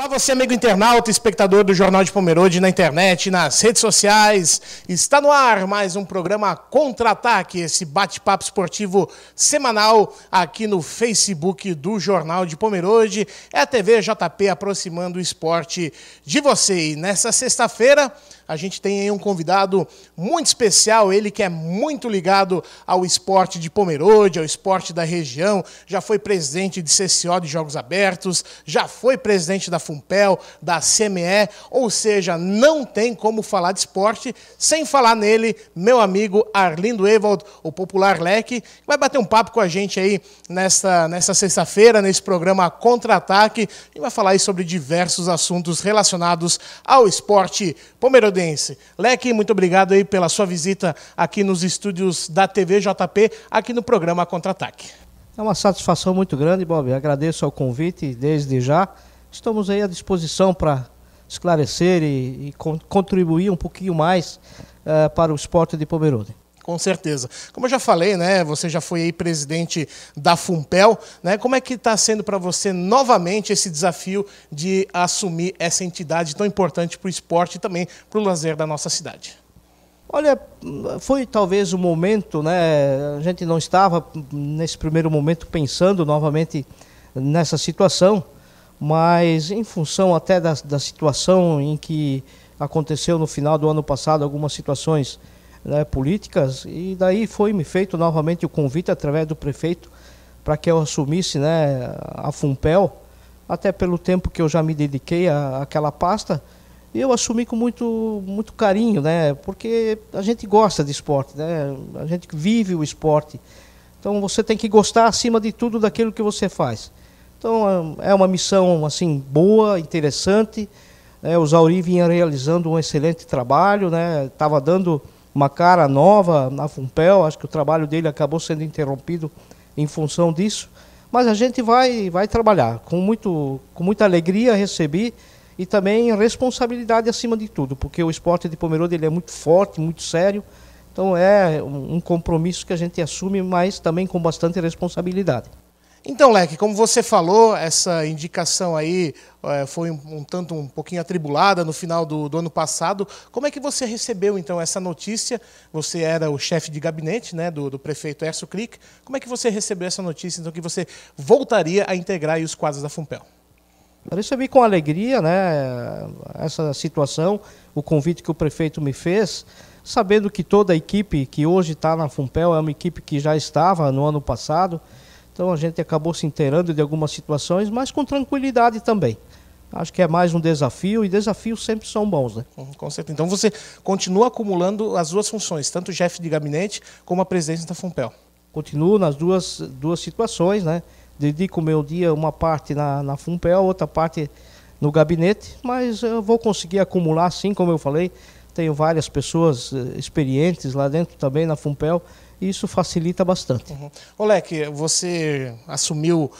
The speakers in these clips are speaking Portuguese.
Olá, você amigo internauta, espectador do Jornal de Pomerode na internet, nas redes sociais. Está no ar mais um programa Contra-Ataque, esse bate-papo esportivo semanal aqui no Facebook do Jornal de Pomerode. É a TV JP aproximando o esporte de você. E nessa sexta-feira a gente tem aí um convidado muito especial, ele que é muito ligado ao esporte de Pomerode, ao esporte da região, já foi presidente de CCO de Jogos Abertos, já foi presidente da FUNPEL, da CME, ou seja, não tem como falar de esporte sem falar nele, meu amigo Arlindo Ewald, o popular Leque, que vai bater um papo com a gente aí nessa sexta-feira, nesse programa Contra-Ataque, e vai falar aí sobre diversos assuntos relacionados ao esporte pomerodense. Leque, muito obrigado aí pela sua visita aqui nos estúdios da TV JP, aqui no programa Contra-Ataque. É uma satisfação muito grande, Bob. Agradeço ao convite desde já. Estamos aí à disposição para esclarecer e contribuir um pouquinho mais para o esporte de Pomerode. Com certeza. Como eu já falei, né, você já foi aí presidente da FUNPEL, né, como é que está sendo para você novamente esse desafio de assumir essa entidade tão importante para o esporte e também para o lazer da nossa cidade? Olha, foi talvez o momento, né, a gente não estava nesse primeiro momento pensando novamente nessa situação, mas em função até da situação em que aconteceu no final do ano passado, algumas situações, né, políticas, e daí foi-me feito novamente o convite através do prefeito para que eu assumisse, né, a FUNPEL, até pelo tempo que eu já me dediquei àquela pasta, e eu assumi com muito carinho, né, porque a gente gosta de esporte, né, a gente vive o esporte, então você tem que gostar acima de tudo daquilo que você faz. Então é uma missão assim boa, interessante, né, o Zauri vinha realizando um excelente trabalho, né, estava dando uma cara nova na FUNPEL, acho que o trabalho dele acabou sendo interrompido em função disso, mas a gente vai trabalhar com muita alegria, recebi, e também responsabilidade acima de tudo, porque o esporte de Pomerode ele é muito forte, muito sério, então é um compromisso que a gente assume, mas também com bastante responsabilidade. Então, Leque, como você falou, essa indicação aí foi um pouquinho atribulada no final do ano passado. Como é que você recebeu, então, essa notícia? Você era o chefe de gabinete, né, do prefeito Hércio Krick. Como é que você recebeu essa notícia, então, que você voltaria a integrar aí os quadros da FUNPEL? Eu recebi com alegria, né, essa situação, o convite que o prefeito me fez, sabendo que toda a equipe que hoje está na FUNPEL é uma equipe que já estava no ano passado. Então a gente acabou se inteirando de algumas situações, mas com tranquilidade também. Acho que é mais um desafio, e desafios sempre são bons, né? Com certeza. Então você continua acumulando as duas funções, tanto o chefe de gabinete como a presidência da FUNPEL. Continuo nas duas situações, né? Dedico o meu dia, uma parte na FUNPEL, outra parte no gabinete, mas eu vou conseguir acumular, sim, como eu falei. Tenho várias pessoas experientes lá dentro também na FUNPEL, e isso facilita bastante. Ô Leque, você assumiu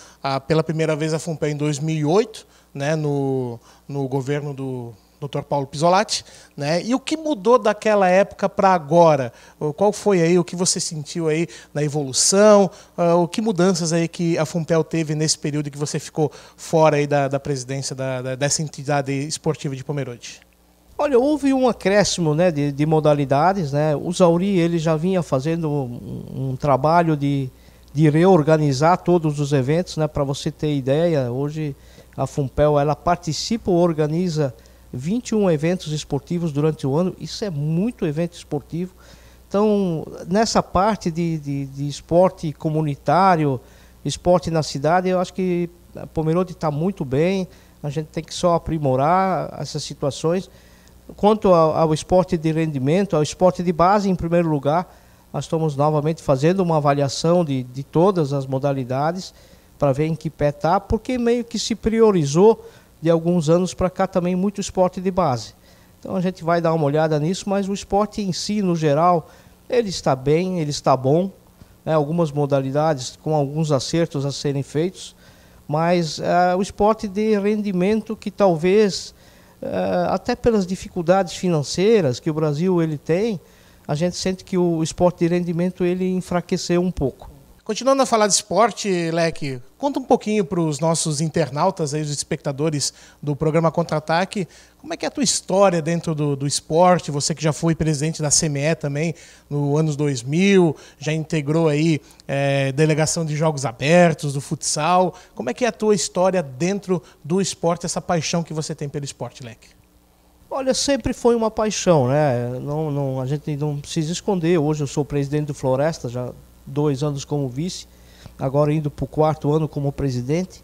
pela primeira vez a FUNPEL em 2008, né, no governo do Dr. Paulo Pisolatti, né? E o que mudou daquela época para agora? Qual foi aí o que você sentiu aí na evolução? O que mudanças aí que a FUNPEL teve nesse período que você ficou fora aí da presidência dessa entidade esportiva de Pomerode? Olha, houve um acréscimo, né, de modalidades, né? O Zauri ele já vinha fazendo um trabalho de reorganizar todos os eventos, né? Para você ter ideia, hoje a FUNPEL ela participa ou organiza 21 eventos esportivos durante o ano. Isso é muito evento esportivo. Então, nessa parte de esporte comunitário, esporte na cidade, eu acho que a Pomerode está muito bem. A gente tem que só aprimorar essas situações. Quanto ao esporte de rendimento, ao esporte de base, em primeiro lugar, nós estamos novamente fazendo uma avaliação de todas as modalidades para ver em que pé está, porque meio que se priorizou de alguns anos para cá também muito esporte de base. Então a gente vai dar uma olhada nisso, mas o esporte em si, no geral, ele está bem, ele está bom, né? Algumas modalidades com alguns acertos a serem feitos, mas o esporte de rendimento que talvez... até pelas dificuldades financeiras que o Brasil ele tem, a gente sente que o esporte de rendimento ele enfraqueceu um pouco. Continuando a falar de esporte, Leque, conta um pouquinho para os nossos internautas, aí, os espectadores do programa Contra-Ataque, como é que é a tua história dentro do esporte, você que já foi presidente da CME também, no anos 2000, já integrou aí delegação de jogos abertos, do futsal, como é que é a tua história dentro do esporte, essa paixão que você tem pelo esporte, Leque? Olha, sempre foi uma paixão, né? A gente não precisa esconder. Hoje eu sou presidente do Floresta, já 2 anos como vice, agora indo para o 4º ano como presidente.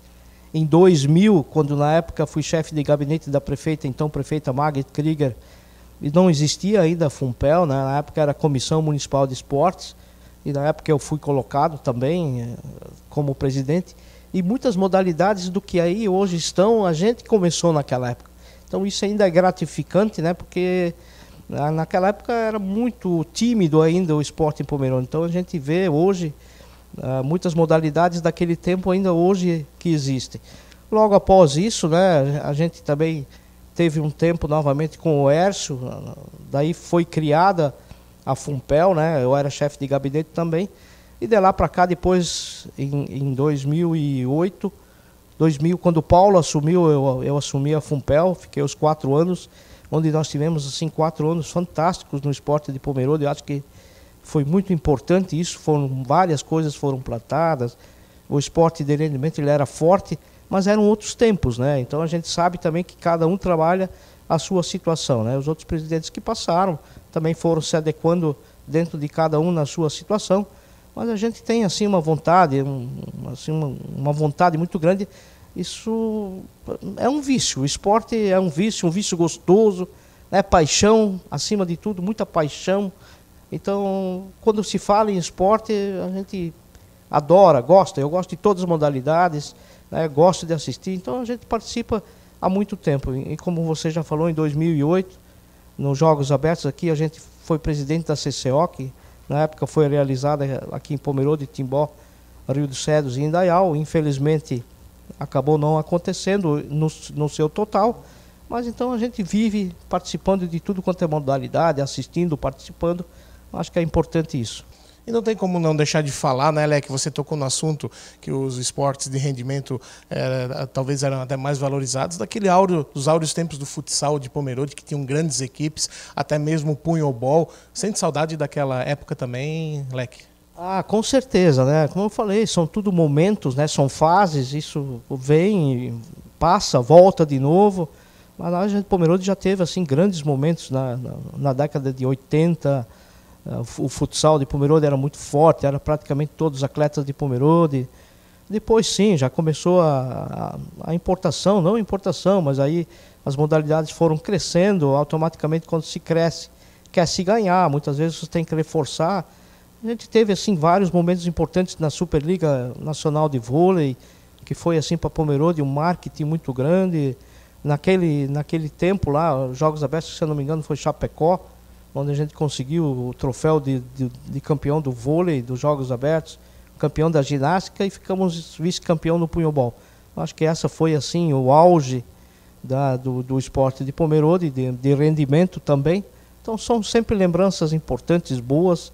Em 2000, quando na época fui chefe de gabinete da prefeita, então prefeita Margit Krieger, e não existia ainda a FUNPEL, né? Na época era a Comissão Municipal de Esportes, e na época eu fui colocado também como presidente, e muitas modalidades do que aí hoje estão, a gente começou naquela época. Então isso ainda é gratificante, né? Porque naquela época era muito tímido ainda o esporte em Pomerode. Então a gente vê hoje muitas modalidades daquele tempo ainda hoje que existem. Logo após isso, né, a gente também teve um tempo novamente com o Hércio, daí foi criada a FUNPEL, né? Eu era chefe de gabinete também. E de lá para cá, depois, em 2008... 2000, quando o Paulo assumiu, eu assumi a FUNPEL, fiquei os 4 anos, onde nós tivemos assim 4 anos fantásticos no esporte de Pomerode. Eu acho que foi muito importante isso, várias coisas foram plantadas, o esporte de rendimento ele era forte, mas eram outros tempos, né? Então a gente sabe também que cada um trabalha a sua situação, né? Os outros presidentes que passaram também foram se adequando dentro de cada um na sua situação. Mas a gente tem assim uma vontade, uma vontade muito grande. Isso é um vício. O esporte é um vício gostoso, né? Paixão, acima de tudo, muita paixão. Então, quando se fala em esporte, a gente adora, gosta. Eu gosto de todas as modalidades, né? Gosto de assistir. Então, a gente participa há muito tempo. E como você já falou, em 2008, nos Jogos Abertos aqui, a gente foi presidente da CCO, que na época foi realizada aqui em Pomerode, Timbó, Rio dos Cedros e Indaial. Infelizmente acabou não acontecendo no seu total, mas então a gente vive participando de tudo quanto é modalidade, assistindo, participando. Acho que é importante isso. E não tem como não deixar de falar, né, Leque, você tocou no assunto que os esportes de rendimento talvez eram até mais valorizados, dos áureos tempos do futsal de Pomerode, que tinham grandes equipes, até mesmo o punhobol. Sente saudade daquela época também, Leque? Ah, com certeza, né? Como eu falei, são tudo momentos, né? São fases, isso vem, passa, volta de novo. Mas a gente, Pomerode já teve assim, grandes momentos na década de 80. O futsal de Pomerode era muito forte, era praticamente todos os atletas de Pomerode. Depois sim, já começou a importação, não importação, mas aí as modalidades foram crescendo. Automaticamente quando se cresce, quer se ganhar, muitas vezes você tem que reforçar. A gente teve assim vários momentos importantes na Superliga Nacional de Vôlei, que foi assim para Pomerode um marketing muito grande. Naquele tempo lá, os Jogos Abertos, se eu não me engano, foi Chapecó, onde a gente conseguiu o troféu de campeão do vôlei, dos Jogos Abertos, campeão da ginástica, e ficamos vice-campeão no punhobol. Acho que essa foi assim o auge do esporte de Pomerode, de rendimento também. Então são sempre lembranças importantes, boas,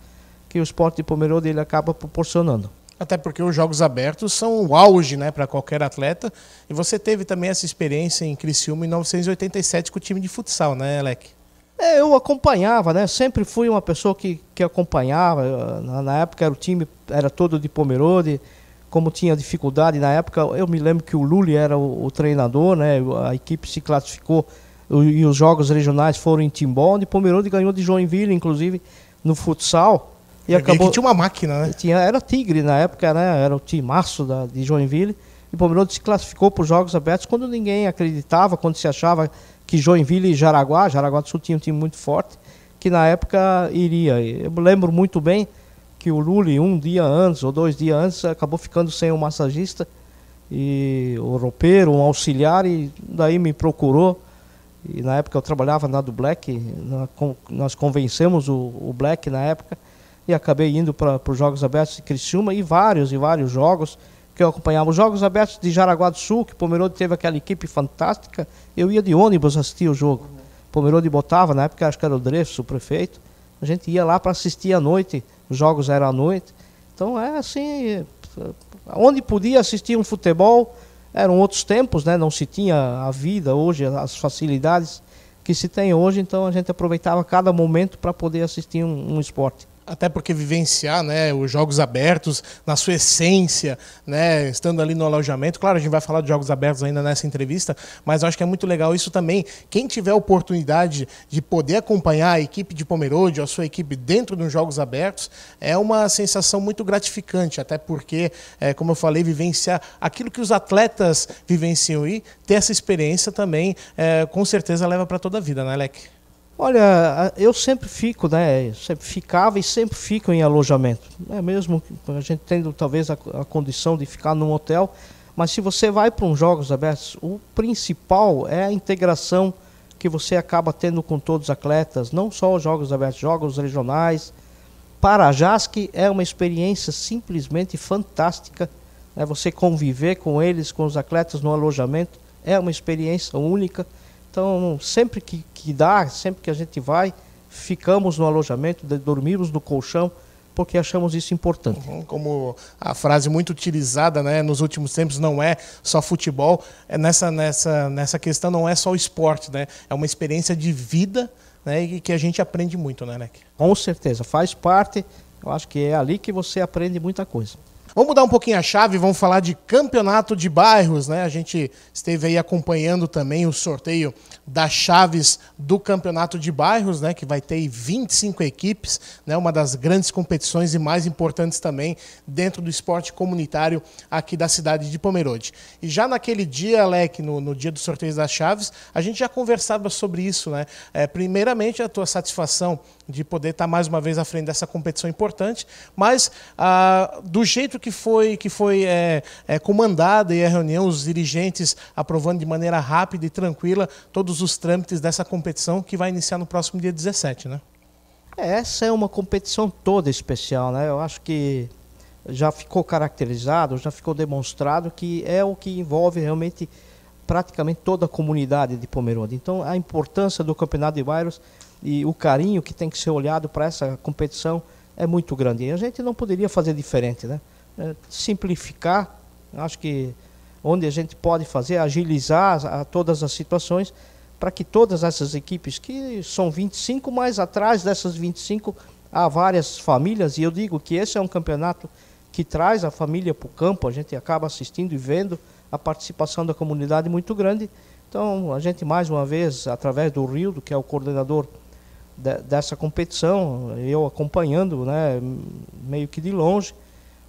que o esporte de Pomerode ele acaba proporcionando. Até porque os Jogos Abertos são o auge, né, para qualquer atleta. E você teve também essa experiência em Criciúma em 1987 com o time de futsal, né, Leque? Eu acompanhava, né? Sempre fui uma pessoa que acompanhava. Na época o time era todo de Pomerode. Como tinha dificuldade na época, eu me lembro que o Lully era o treinador, né? A equipe se classificou e os jogos regionais foram em Timbó, onde Pomerode ganhou de Joinville, inclusive no futsal. E acabou que tinha uma máquina, né? Era Tigre na época, né? Era o timaço de Joinville. E Pomerode se classificou para os Jogos Abertos quando ninguém acreditava, quando se achava que Joinville e Jaraguá do Sul tinha um time muito forte, que na época iria. Eu lembro muito bem que o Lully, 1 dia antes ou 2 dias antes, acabou ficando sem um massagista, e o roupeiro, um auxiliar, e daí me procurou. E na época eu trabalhava na do Black, nós convencemos o Black na época, e acabei indo para os Jogos Abertos de Criciúma, e vários jogos que eu acompanhava. Os Jogos Abertos de Jaraguá do Sul, que Pomerode teve aquela equipe fantástica, eu ia de ônibus assistir o jogo. Pomerode botava, na época acho que era o Dreyfus, o prefeito, a gente ia lá para assistir à noite, os jogos eram à noite. Então é assim, onde podia assistir um futebol, eram outros tempos, né? Não se tinha a vida hoje, as facilidades que se tem hoje, então a gente aproveitava cada momento para poder assistir um esporte. Até porque vivenciar, né, os jogos abertos na sua essência, né, estando ali no alojamento. Claro, a gente vai falar de jogos abertos ainda nessa entrevista, mas eu acho que é muito legal isso também. Quem tiver a oportunidade de poder acompanhar a equipe de Pomerode, a sua equipe dentro dos jogos abertos, é uma sensação muito gratificante, até porque, como eu falei, vivenciar aquilo que os atletas vivenciam e ter essa experiência também, com certeza leva para toda a vida, né, Leque? Olha, eu sempre fico, né? Sempre ficava e sempre fico em alojamento. Mesmo a gente tendo talvez a condição de ficar num hotel, mas se você vai para uns jogos abertos, o principal é a integração que você acaba tendo com todos os atletas, não só os jogos abertos, jogos regionais. Para a JASC é uma experiência simplesmente fantástica, né? Você conviver com eles, com os atletas no alojamento, é uma experiência única. Então, sempre que dá, sempre que a gente vai, ficamos no alojamento, dormimos no colchão, porque achamos isso importante. Como a frase muito utilizada, né, nos últimos tempos, não é só futebol, nessa questão não é só o esporte, né, é uma experiência de vida, né, e que a gente aprende muito, né, Leque? Com certeza, faz parte, eu acho que é ali que você aprende muita coisa. Vamos mudar um pouquinho a chave, vamos falar de campeonato de bairros, né? A gente esteve aí acompanhando também o sorteio das chaves do campeonato de bairros, né? Que vai ter 25 equipes, né? Uma das grandes competições e mais importantes também dentro do esporte comunitário aqui da cidade de Pomerode. E já naquele dia, Leque, no dia do sorteio das chaves, a gente já conversava sobre isso, né? Primeiramente, a tua satisfação de poder estar mais uma vez à frente dessa competição importante, mas do jeito que foi comandada e a reunião, os dirigentes aprovando de maneira rápida e tranquila todos os trâmites dessa competição que vai iniciar no próximo dia 17, né? Essa é uma competição toda especial, né? Eu acho que já ficou caracterizado, já ficou demonstrado que é o que envolve realmente praticamente toda a comunidade de Pomerode. Então, a importância do Campeonato de Bairros e o carinho que tem que ser olhado para essa competição é muito grande. E a gente não poderia fazer diferente, né? Simplificar, acho que onde a gente pode fazer, agilizar todas as situações para que todas essas equipes, que são 25, mas atrás dessas 25 há várias famílias, e eu digo que esse é um campeonato que traz a família para o campo, a gente acaba assistindo e vendo a participação da comunidade muito grande. Então a gente mais uma vez, através do Rildo, que é o coordenador dessa competição, eu acompanhando, né, meio que de longe,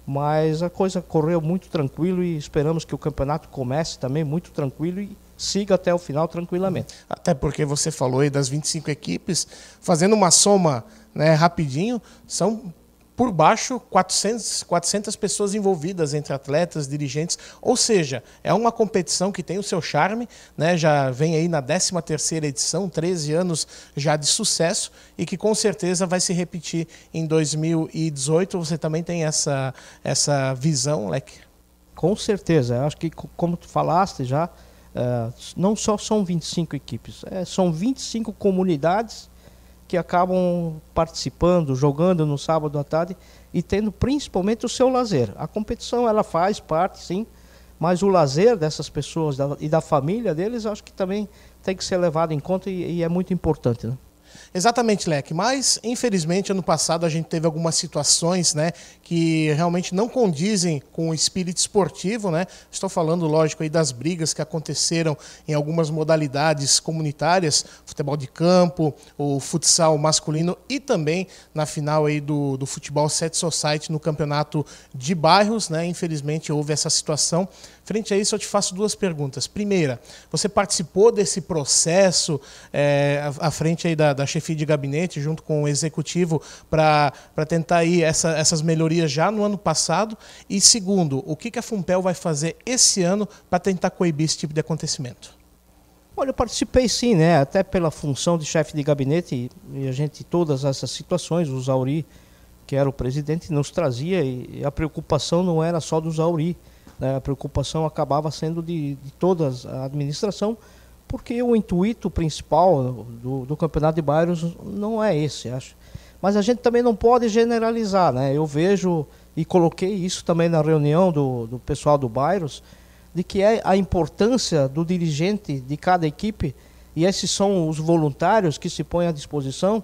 mas a coisa correu muito tranquilo e esperamos que o campeonato comece também muito tranquilo e siga até o final tranquilamente. Até porque você falou aí das 25 equipes, fazendo uma soma, né, rapidinho, são por baixo 400 pessoas envolvidas entre atletas, dirigentes, ou seja, é uma competição que tem o seu charme, né? Já vem aí na 13ª edição, 13 anos já de sucesso e que com certeza vai se repetir em 2018. Você também tem essa visão, Leque? Com certeza, eu acho que como tu falaste já, não só são 25 equipes, são 25 comunidades que acabam participando, jogando no sábado à tarde e tendo principalmente o seu lazer. A competição ela faz parte, sim, mas o lazer dessas pessoas e da família deles, acho que também tem que ser levado em conta e é muito importante, né? Exatamente, Leque, mas infelizmente ano passado a gente teve algumas situações, né, que realmente não condizem com o espírito esportivo, né? Estou falando, lógico, aí das brigas que aconteceram em algumas modalidades comunitárias, futebol de campo, o futsal masculino e também na final aí do futebol Set Society no campeonato de bairros, né? Infelizmente houve essa situação. Frente a isso, eu te faço duas perguntas. Primeira, você participou desse processo à frente aí da chefia de gabinete, junto com o executivo, para tentar aí essas melhorias já no ano passado? E segundo, o que a Fumpel vai fazer esse ano para tentar coibir esse tipo de acontecimento? Olha, eu participei sim, né? Até pela função de chefe de gabinete e a gente, todas essas situações, o Zauri, que era o presidente, nos trazia e a preocupação não era só do Zauri. A preocupação acabava sendo de toda a administração, porque o intuito principal do Campeonato de Bairros não é esse, acho. Mas a gente também não pode generalizar, né? Eu vejo e coloquei isso também na reunião do pessoal do Bairros, de que é a importância do dirigente de cada equipe, e esses são os voluntários que se põem à disposição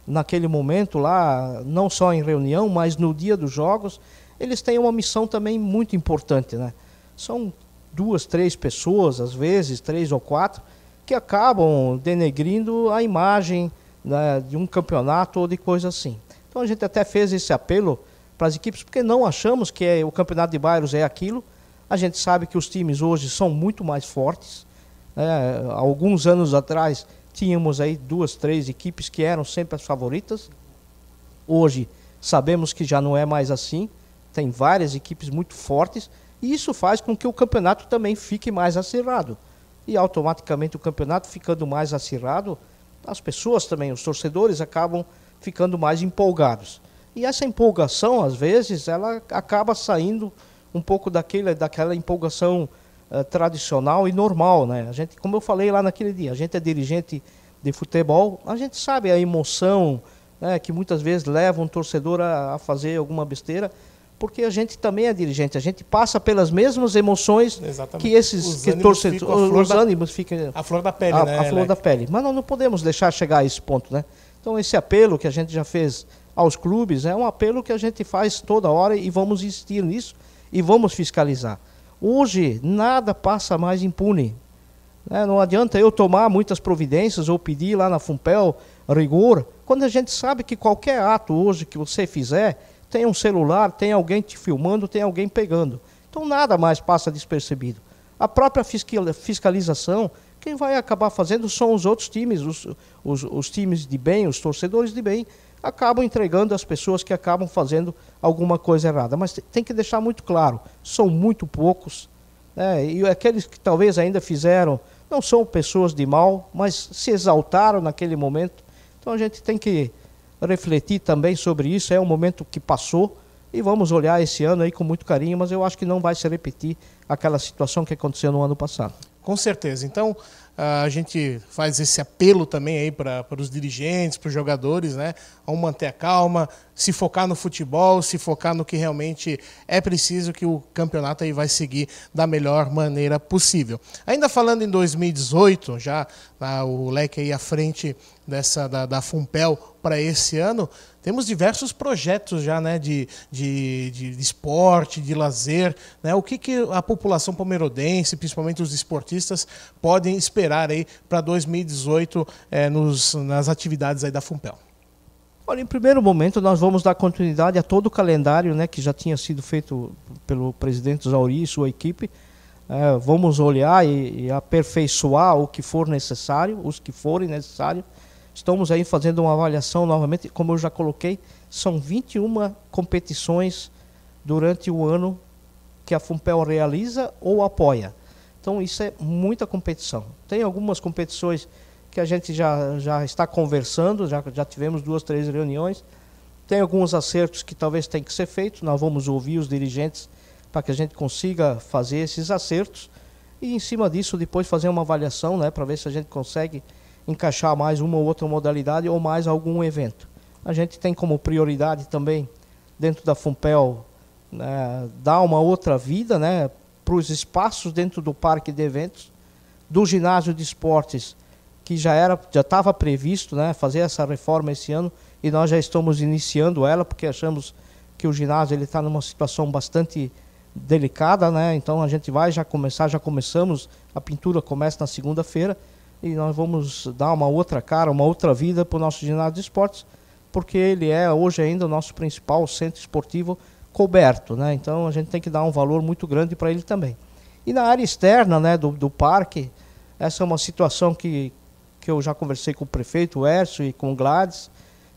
naquele momento lá, não só em reunião, mas no dia dos jogos. Eles têm uma missão também muito importante, né? São 2, 3 pessoas, às vezes 3 ou 4, que acabam denegrindo a imagem, né, de um campeonato ou de coisa assim. Então a gente até fez esse apelo para as equipes, porque não achamos que o campeonato de bairros é aquilo. A gente sabe que os times hoje são muito mais fortes. Alguns anos atrás tínhamos aí 2, 3 equipes que eram sempre as favoritas. Hoje sabemos que já não é mais assim. Tem várias equipes muito fortes e isso faz com que o campeonato também fique mais acirrado. E automaticamente o campeonato ficando mais acirrado, as pessoas também, os torcedores acabam ficando mais empolgados. E essa empolgação, às vezes, ela acaba saindo um pouco daquela empolgação tradicional e normal, né? A gente, como eu falei lá naquele dia, a gente é dirigente de futebol, a gente sabe a emoção, né, que muitas vezes leva um torcedor a fazer alguma besteira, porque a gente também é dirigente, a gente passa pelas mesmas emoções. Exatamente. Que esses torcedores, os ânimos ficam a flor da pele, né? A flor da pele. Mas nós não podemos deixar chegar a esse ponto, né? Então esse apelo que a gente já fez aos clubes é um apelo que a gente faz toda hora e vamos insistir nisso e vamos fiscalizar. Hoje nada passa mais impune, né? Não adianta eu tomar muitas providências ou pedir lá na Funpel rigor, quando a gente sabe que qualquer ato hoje que você fizer, tem um celular, tem alguém te filmando, tem alguém pegando. Então nada mais passa despercebido. A própria fiscalização, quem vai acabar fazendo são os outros times, os times de bem, os torcedores de bem, acabam entregando as pessoas que acabam fazendo alguma coisa errada. Mas tem que deixar muito claro, são muito poucos, né? E aqueles que talvez ainda fizeram, não são pessoas de mal, mas se exaltaram naquele momento. Então a gente tem que refletir também sobre isso, é um momento que passou e vamos olhar esse ano aí com muito carinho, mas eu acho que não vai se repetir aquela situação que aconteceu no ano passado. Com certeza. Então, a gente faz esse apelo também aí para os dirigentes, para os jogadores, né? Vamos manter a calma, se focar no futebol, se focar no que realmente é preciso, que o campeonato aí vai seguir da melhor maneira possível. Ainda falando em 2018, já o leque aí à frente da Funpel para esse ano, temos diversos projetos já, né, de esporte, de lazer, né? O que a população pomerodense, principalmente os esportistas, podem esperar aí para 2018 nas atividades aí da Funpel? Olha, em primeiro momento nós vamos dar continuidade a todo o calendário, né, que já tinha sido feito pelo presidente Zauri e sua equipe. Vamos olhar e aperfeiçoar o que for necessário, os que forem necessários. Estamos aí fazendo uma avaliação novamente, como eu já coloquei, são 21 competições durante o ano que a Funpel realiza ou apoia. Então isso é muita competição. Tem algumas competições que a gente já está conversando, já tivemos 2, 3 reuniões. Tem alguns acertos que talvez tenham que ser feitos, nós vamos ouvir os dirigentes para que a gente consiga fazer esses acertos e em cima disso depois fazer uma avaliação, né, para ver se a gente consegue encaixar mais uma ou outra modalidade ou mais algum evento. A gente tem como prioridade também, dentro da Funpel, né, dar uma outra vida, né, para os espaços dentro do parque de eventos, do ginásio de esportes, que já estava previsto, né, fazer essa reforma esse ano, e nós já estamos iniciando ela, porque achamos que o ginásio está numa situação bastante delicada, né, então a gente vai já começamos, a pintura começa na segunda-feira, e nós vamos dar uma outra cara, uma outra vida para o nosso ginásio de esportes, porque ele é hoje ainda o nosso principal centro esportivo coberto, né? Então a gente tem que dar um valor muito grande para ele também. E na área externa, né, do parque, essa é uma situação que eu já conversei com o prefeito, o Hércio, e com o Gladys,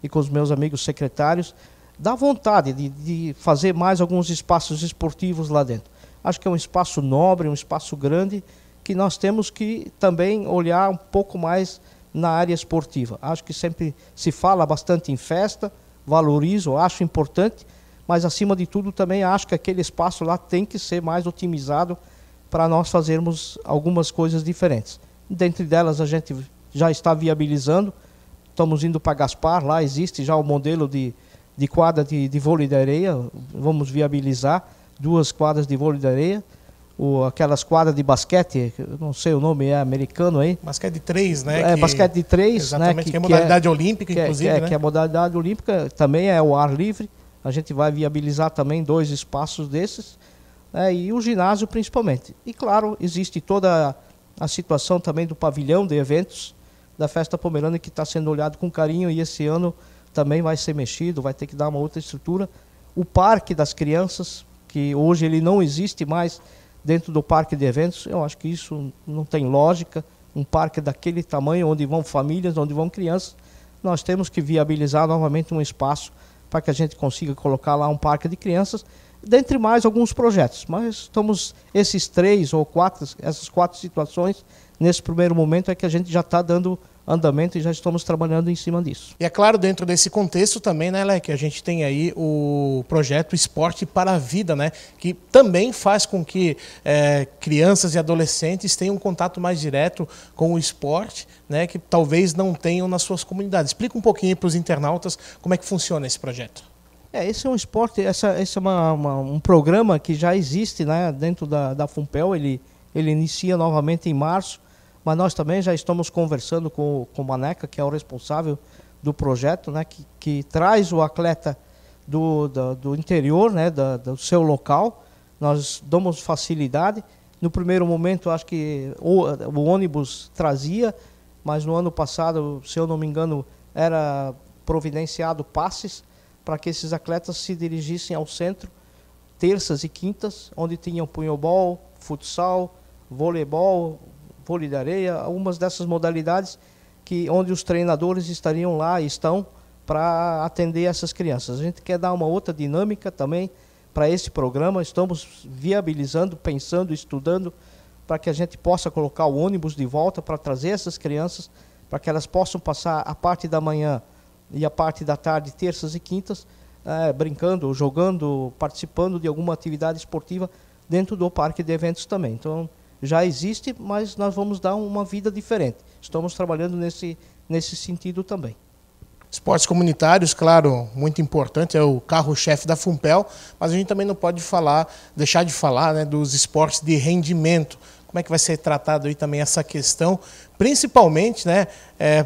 e com os meus amigos secretários, dá vontade de fazer mais alguns espaços esportivos lá dentro. Acho que é um espaço nobre, um espaço grande, que nós temos que também olhar um pouco mais na área esportiva. Acho que sempre se fala bastante em festa, valorizo, acho importante, mas acima de tudo também acho que aquele espaço lá tem que ser mais otimizado para nós fazermos algumas coisas diferentes. Dentre delas a gente já está viabilizando, estamos indo para Gaspar, lá existe já o modelo de de quadra de vôlei de areia, vamos viabilizar 2 quadras de vôlei de areia, aquelas quadras de basquete, não sei o nome, é americano aí. Basquete de 3, né? Basquete de 3, exatamente, né? Que é modalidade olímpica, inclusive, né? Que é a modalidade olímpica, também é o ar livre. A gente vai viabilizar também 2 espaços desses, e o ginásio principalmente. E claro, existe toda a situação também do pavilhão de eventos da Festa Pomerânia, que está sendo olhado com carinho, e esse ano também vai ser mexido, vai ter que dar uma outra estrutura. O Parque das Crianças, que hoje ele não existe mais dentro do parque de eventos, eu acho que isso não tem lógica. Um parque daquele tamanho, onde vão famílias, onde vão crianças, nós temos que viabilizar novamente um espaço para que a gente consiga colocar lá um parque de crianças, dentre mais alguns projetos. Mas estamos, esses 3 ou 4, essas 4 situações, nesse primeiro momento é que a gente já está dando andamento e já estamos trabalhando em cima disso. E é claro, dentro desse contexto também, né, Leque, a gente tem aí o projeto Esporte para a Vida, né, que também faz com que crianças e adolescentes tenham um contato mais direto com o esporte, né, que talvez não tenham nas suas comunidades. Explica um pouquinho para os internautas como é que funciona esse projeto. Esse é um esporte, esse é um programa que já existe, né, dentro da FUNPEL. Ele inicia novamente em março, mas nós também já estamos conversando com o Maneca, que é o responsável do projeto, né, que traz o atleta do interior, né, do seu local. Nós damos facilidade. No primeiro momento, acho que o ônibus trazia, mas no ano passado, se eu não me engano, era providenciado passes para que esses atletas se dirigissem ao centro, terças e quintas, onde tinham punhobol, futsal, voleibol, vôlei de areia, algumas dessas modalidades onde os treinadores estariam lá e estão para atender essas crianças. A gente quer dar uma outra dinâmica também para esse programa. Estamos viabilizando, pensando, estudando para que a gente possa colocar o ônibus de volta para trazer essas crianças, para que elas possam passar a parte da manhã e a parte da tarde, terças e quintas, brincando, jogando, participando de alguma atividade esportiva dentro do parque de eventos também. Então, já existe, mas nós vamos dar uma vida diferente. Estamos trabalhando nesse sentido também. Esportes comunitários, claro, muito importante, é o carro-chefe da FUNPEL, mas a gente também não pode deixar de falar, né, dos esportes de rendimento. Como é que vai ser tratado aí também essa questão, principalmente, né,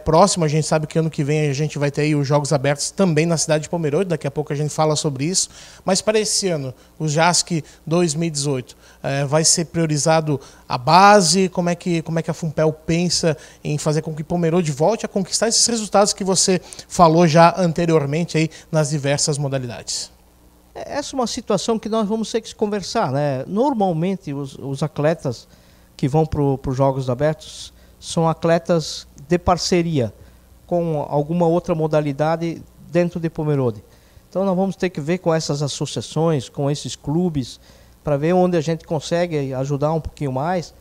próximo, a gente sabe que ano que vem a gente vai ter aí os Jogos Abertos também na cidade de Pomerode, daqui a pouco a gente fala sobre isso, mas para esse ano, o JASC 2018, vai ser priorizado a base? Como é que a FUNPEL pensa em fazer com que Pomerode volte a conquistar esses resultados que você falou já anteriormente aí nas diversas modalidades? Essa é uma situação que nós vamos ter que conversar, né? Normalmente os atletas que vão para os Jogos Abertos são atletas de parceria com alguma outra modalidade dentro de Pomerode. Então nós vamos ter que ver com essas associações, com esses clubes, para ver onde a gente consegue ajudar um pouquinho mais,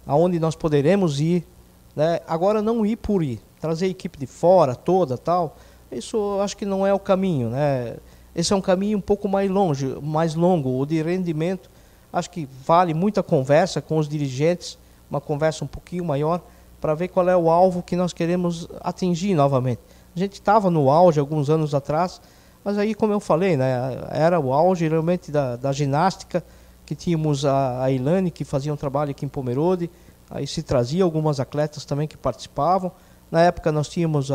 aonde nós poderemos ir, né? Agora não ir por ir, trazer a equipe de fora toda, tal, isso eu acho que não é o caminho, né? Esse é um caminho um pouco mais longo, o de rendimento. Acho que vale muita conversa com os dirigentes, uma conversa um pouquinho maior, para ver qual é o alvo que nós queremos atingir novamente. A gente estava no auge alguns anos atrás, mas aí, como eu falei, né, era o auge realmente da ginástica, que tínhamos a Ilane, que fazia um trabalho aqui em Pomerode, aí se trazia algumas atletas também que participavam. Na época nós tínhamos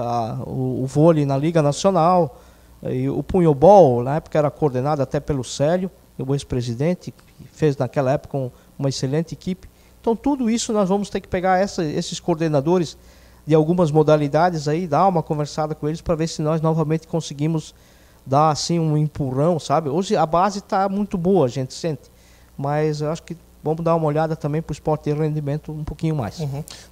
o vôlei na Liga Nacional, e o punhobol, na época era coordenado até pelo Célio, o ex-presidente, que fez naquela época uma excelente equipe. Então tudo isso nós vamos ter que pegar esses coordenadores de algumas modalidades aí, dar uma conversada com eles para ver se nós novamente conseguimos dar assim um empurrão, sabe? Hoje a base está muito boa, a gente sente, mas eu acho que vamos dar uma olhada também para o esporte de rendimento um pouquinho mais.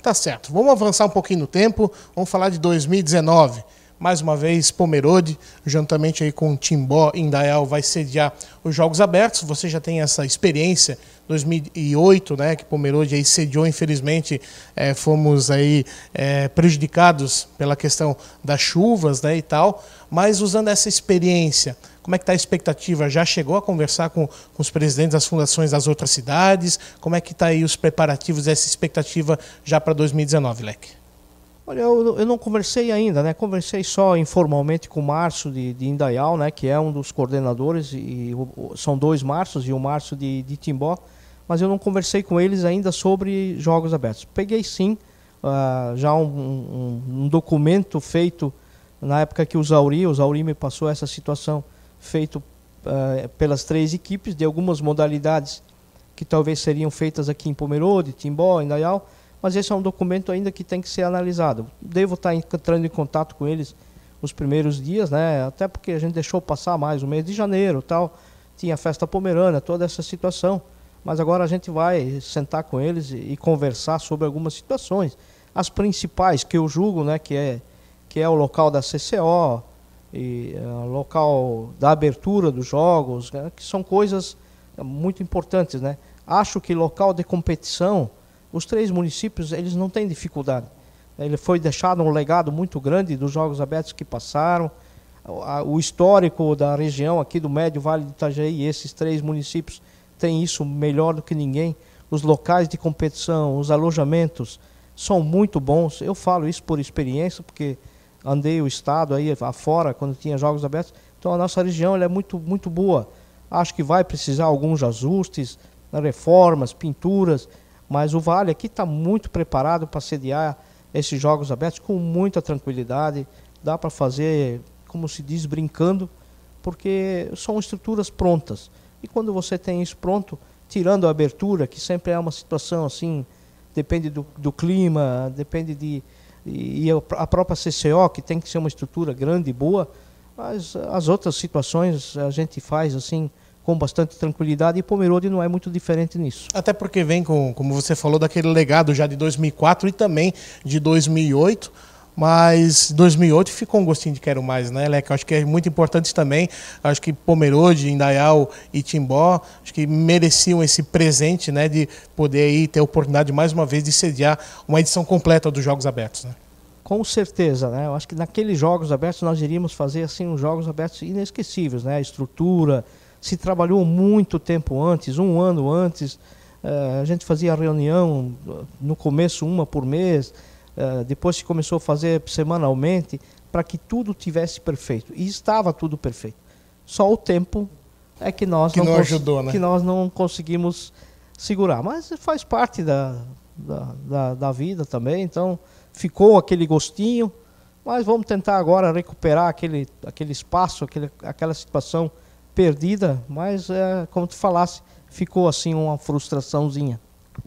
Tá certo, vamos avançar um pouquinho no tempo, vamos falar de 2019. Mais uma vez, Pomerode, juntamente aí com Timbó e Indaial, vai sediar os Jogos Abertos. Você já tem essa experiência, 2008, né, que Pomerode aí sediou, infelizmente, fomos aí prejudicados pela questão das chuvas, né, e tal. Mas usando essa experiência, como é que está a expectativa? Já chegou a conversar com os presidentes das fundações das outras cidades? Como é que está aí os preparativos dessa expectativa já para 2019, Leque? Olha, eu não conversei ainda, né? Conversei só informalmente com o Márcio de Indaial, né? Que é um dos coordenadores, e são 2 Márcios e o Márcio de Timbó, mas eu não conversei com eles ainda sobre jogos abertos. Peguei sim já um documento feito na época que o Zauri me passou essa situação, feito pelas 3 equipes, de algumas modalidades que talvez seriam feitas aqui em Pomerode, Timbó, Indaial, mas esse é um documento ainda que tem que ser analisado. Devo estar entrando em contato com eles os primeiros dias, né? Até porque a gente deixou passar mais o mês de janeiro, tal, tinha a festa pomerana, toda essa situação, mas agora a gente vai sentar com eles e conversar sobre algumas situações. As principais que eu julgo, né, que é o local da CCO, e o local da abertura dos jogos, né, que são coisas muito importantes, né? Acho que local de competição, os 3 municípios, eles não têm dificuldade. Ele foi deixado um legado muito grande dos jogos abertos que passaram, o histórico da região aqui do Médio Vale do Itajaí, esses 3 municípios têm isso melhor do que ninguém. Os locais de competição, os alojamentos são muito bons. Eu falo isso por experiência, porque andei o estado aí afora quando tinha jogos abertos. Então a nossa região ela é muito, muito boa. Acho que vai precisar alguns ajustes, reformas, pinturas, mas o Vale aqui está muito preparado para sediar esses jogos abertos com muita tranquilidade. Dá para fazer, como se diz, brincando, porque são estruturas prontas. E quando você tem isso pronto, tirando a abertura, que sempre é uma situação assim, depende do clima, depende e a própria CCO, que tem que ser uma estrutura grande e boa, mas as outras situações a gente faz assim com bastante tranquilidade, e Pomerode não é muito diferente nisso. Até porque vem, como você falou, daquele legado já de 2004 e também de 2008, mas 2008 ficou um gostinho de quero mais, né, Leque? Acho que é muito importante também. Acho que Pomerode, Indaial e Timbó, acho que mereciam esse presente, né, de poder aí ter a oportunidade mais uma vez de sediar uma edição completa dos Jogos Abertos, né? Com certeza, né? Eu acho que naqueles Jogos Abertos nós iríamos fazer assim uns Jogos Abertos inesquecíveis, né? A estrutura se trabalhou muito tempo antes, 1 ano antes. A gente fazia reunião no começo 1 por mês, depois se começou a fazer semanalmente, para que tudo tivesse perfeito. E estava tudo perfeito. Só o tempo é que nós não ajudou, né? Que nós não conseguimos segurar. Mas faz parte da vida também, então ficou aquele gostinho, mas vamos tentar agora recuperar aquele espaço, aquela situação perdida, mas como tu falasse, ficou assim uma frustraçãozinha.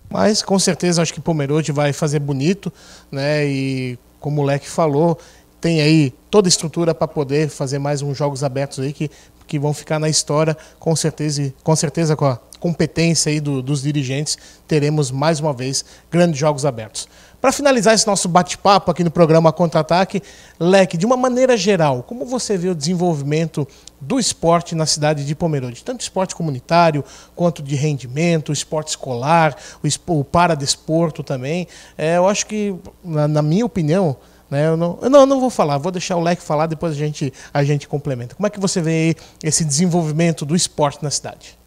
Mas com certeza acho que Pomerode vai fazer bonito, né? E como o Leque falou, tem aí toda a estrutura para poder fazer mais uns Jogos Abertos aí que vão ficar na história, com certeza com a competência aí dos dirigentes, teremos mais uma vez grandes Jogos Abertos. Para finalizar esse nosso bate-papo aqui no programa Contra-Ataque, Leque, de uma maneira geral, como você vê o desenvolvimento do esporte na cidade de Pomerode? Tanto esporte comunitário, quanto de rendimento, esporte escolar, o paradesporto também. Eu acho que, na minha opinião, né, eu não vou falar, vou deixar o Leque falar, depois a gente complementa. Como é que você vê esse desenvolvimento do esporte na cidade?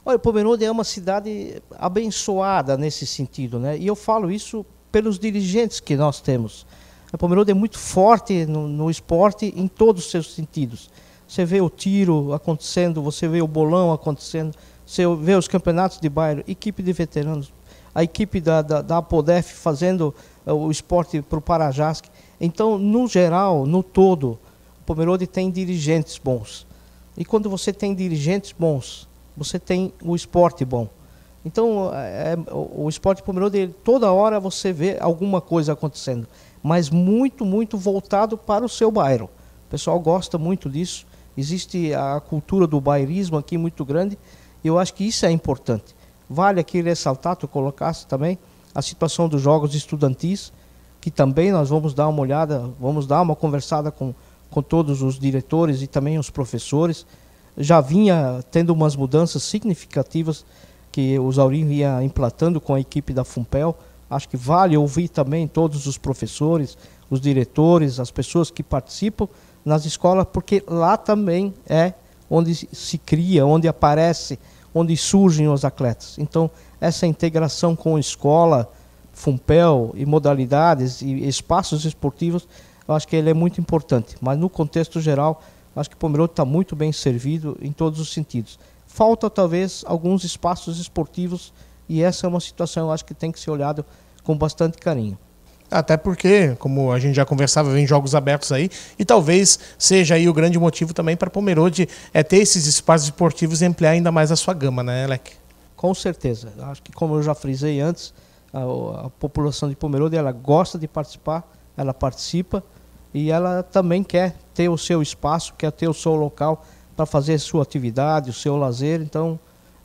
Olha, Pomerode é uma cidade abençoada nesse sentido, né? E eu falo isso pelos dirigentes que nós temos. A Pomerode é muito forte no esporte em todos os seus sentidos. Você vê o tiro acontecendo, você vê o bolão acontecendo, você vê os campeonatos de bairro, equipe de veteranos, a equipe da Apodef fazendo o esporte para o Parajasque. Então, no geral, no todo, o Pomerode tem dirigentes bons. E quando você tem dirigentes bons, você tem o esporte bom. Então, o esporte Pomerode, toda hora você vê alguma coisa acontecendo, mas muito, muito voltado para o seu bairro. O pessoal gosta muito disso. Existe a cultura do bairrismo aqui muito grande, e eu acho que isso é importante. Vale aqui ressaltar, tu colocaste também, a situação dos jogos estudantis, que também nós vamos dar uma olhada, vamos dar uma conversada com todos os diretores e também os professores. Já vinha tendo umas mudanças significativas que o Zauri vinha implantando com a equipe da Fumpel. Acho que vale ouvir também todos os professores, os diretores, as pessoas que participam nas escolas, porque lá também é onde se cria, onde aparece, onde surgem os atletas. Então, essa integração com a escola Fumpel e modalidades e espaços esportivos, eu acho que ele é muito importante. Mas no contexto geral, eu acho que Pomerode está muito bem servido em todos os sentidos. Falta talvez alguns espaços esportivos e essa é uma situação, eu acho que tem que ser olhado com bastante carinho. Até porque, como a gente já conversava, vem jogos abertos aí, e talvez seja aí o grande motivo também para Pomerode ter esses espaços esportivos e ampliar ainda mais a sua gama, né, Leque? Com certeza. Acho que, como eu já frisei antes, a população de Pomerode, ela gosta de participar, ela participa e ela também quer ter o seu espaço, quer ter o seu local para fazer a sua atividade, o seu lazer. Então,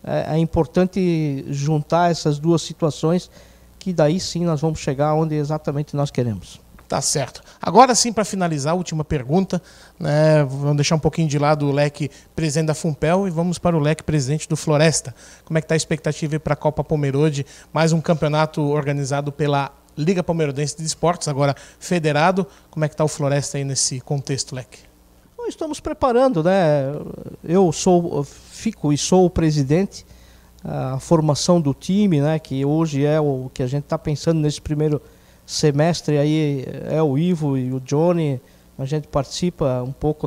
é importante juntar essas duas situações, que daí sim nós vamos chegar onde exatamente nós queremos. Tá certo. Agora sim, para finalizar, a última pergunta, né, vamos deixar um pouquinho de lado o Leque presidente da Fumpel e vamos para o Leque presidente do Floresta. Como é que está a expectativa para a Copa Pomerode? Mais um campeonato organizado pela Liga Pomerodense de Esportes, agora federado. Como é que está o Floresta aí nesse contexto, Leque? Nós estamos preparando, né? Eu sou o presidente. A formação do time, né, que hoje é o que a gente está pensando nesse primeiro semestre, aí é o Ivo e o Johnny, a gente participa um pouco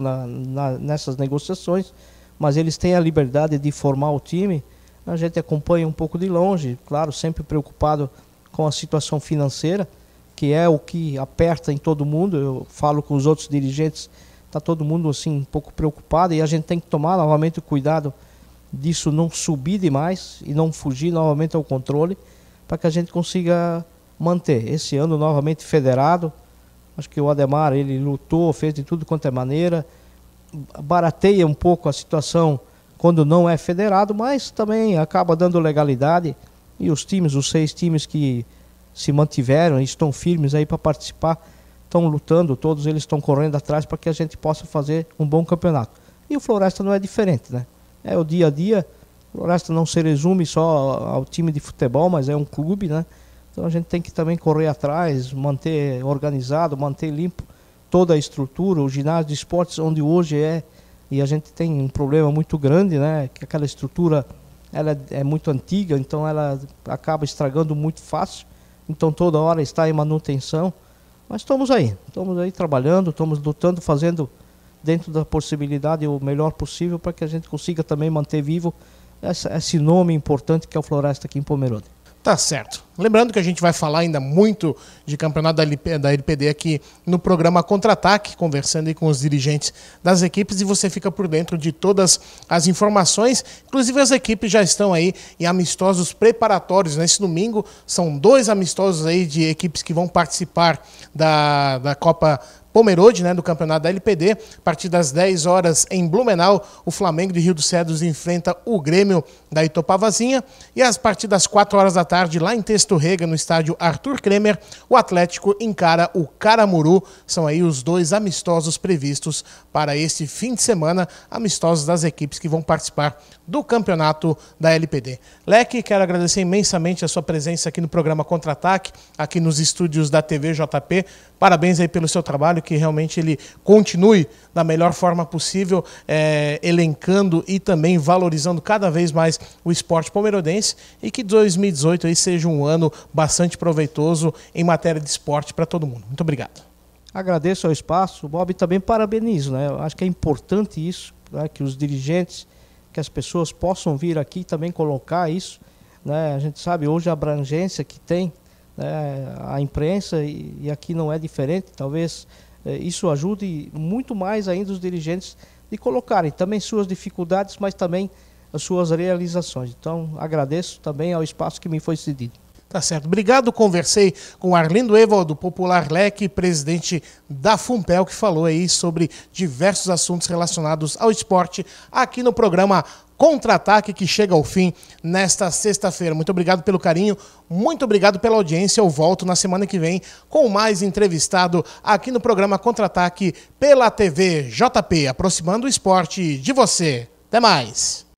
nessas negociações, mas eles têm a liberdade de formar o time, a gente acompanha um pouco de longe, claro, sempre preocupado com a situação financeira, que é o que aperta em todo mundo. Eu falo com os outros dirigentes, está todo mundo assim um pouco preocupado e a gente tem que tomar novamente o cuidado disso não subir demais e não fugir novamente ao controle, para que a gente consiga manter. Esse ano novamente federado, acho que o Ademar, ele lutou, fez de tudo quanto é maneira, barateia um pouco a situação quando não é federado, mas também acaba dando legalidade, e os 6 times que se mantiveram e estão firmes aí para participar, estão lutando, todos eles estão correndo atrás para que a gente possa fazer um bom campeonato. E o Floresta não é diferente, né? É o dia a dia. O Floresta não se resume só ao time de futebol, mas é um clube, né? Então a gente tem que também correr atrás, manter organizado, manter limpo toda a estrutura, o ginásio de esportes onde hoje e a gente tem um problema muito grande, né? Que aquela estrutura, ela é muito antiga, então ela acaba estragando muito fácil, então toda hora está em manutenção, mas estamos aí trabalhando, estamos lutando, fazendo dentro da possibilidade o melhor possível para que a gente consiga também manter vivo esse nome importante que é o Floresta aqui em Pomerode. Tá certo. Lembrando que a gente vai falar ainda muito de campeonato da LPD aqui no programa Contra-Ataque, conversando aí com os dirigentes das equipes, e você fica por dentro de todas as informações. Inclusive as equipes já estão aí em amistosos preparatórios. Nesse domingo são 2 amistosos aí de equipes que vão participar da Copa Pomerode, né, do campeonato da LPD. A partir das 10 horas em Blumenau, o Flamengo de Rio dos Cedros enfrenta o Grêmio da Itopavazinha. E a partir das 4 horas da tarde, lá em Testorrega, no estádio Arthur Kremer, o Atlético encara o Caramuru. São aí os 2 amistosos previstos para esse fim de semana, amistosos das equipes que vão participar do campeonato da LPD. Leque, quero agradecer imensamente a sua presença aqui no programa Contra-Ataque, aqui nos estúdios da TV JP. Parabéns aí pelo seu trabalho, que realmente ele continue da melhor forma possível, elencando e também valorizando cada vez mais o esporte pomerodense, e que 2018 aí seja um ano bastante proveitoso em matéria de esporte para todo mundo. Muito obrigado. Agradeço ao espaço, Bob, e também parabenizo, né? Eu acho que é importante isso, né? Que os dirigentes, que as pessoas possam vir aqui também colocar isso, né? A gente sabe hoje a abrangência que tem, né, a imprensa, e aqui não é diferente. Talvez isso ajude muito mais ainda os dirigentes de colocarem também suas dificuldades, mas também as suas realizações. Então agradeço também ao espaço que me foi cedido. Tá certo. Obrigado. Conversei com Arlindo Ewald, do Popular Leque, presidente da Fumpel, que falou aí sobre diversos assuntos relacionados ao esporte aqui no programa Contra-Ataque, que chega ao fim nesta sexta-feira. Muito obrigado pelo carinho, muito obrigado pela audiência. Eu volto na semana que vem com mais entrevistado aqui no programa Contra-Ataque pela TV JP, aproximando o esporte de você. Até mais!